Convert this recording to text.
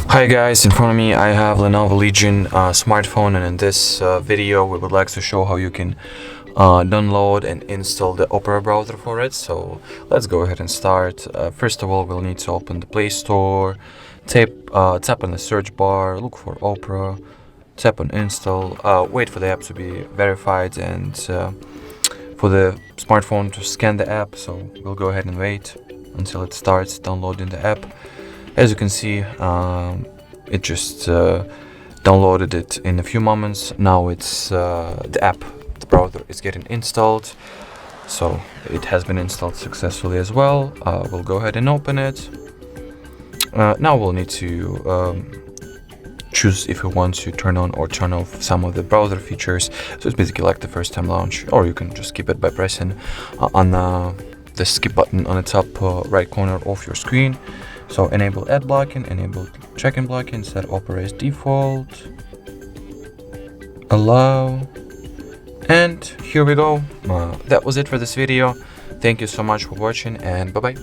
Hi guys, in front of me I have Lenovo Legion smartphone, and in this video we would like to show how you can download and install the Opera browser for it. So let's go ahead and start. First of all, we'll need to open the Play Store, tap on the search bar, look for Opera, tap on install, wait for the app to be verified and for the smartphone to scan the app. So we'll go ahead and wait until it starts downloading the app. As you can see, it just downloaded it in a few moments. Now it's the app, the browser is getting installed. So it has been installed successfully as well. We'll go ahead and open it. Now we'll need to choose if we want to turn on or turn off some of the browser features. So it's basically like the first time launch, or you can just skip it by pressing on the skip button on the top right corner of your screen. So enable ad blocking, enable check-in blocking, set Opera as default, allow, and here we go. That was it for this video. Thank you so much for watching, and bye bye.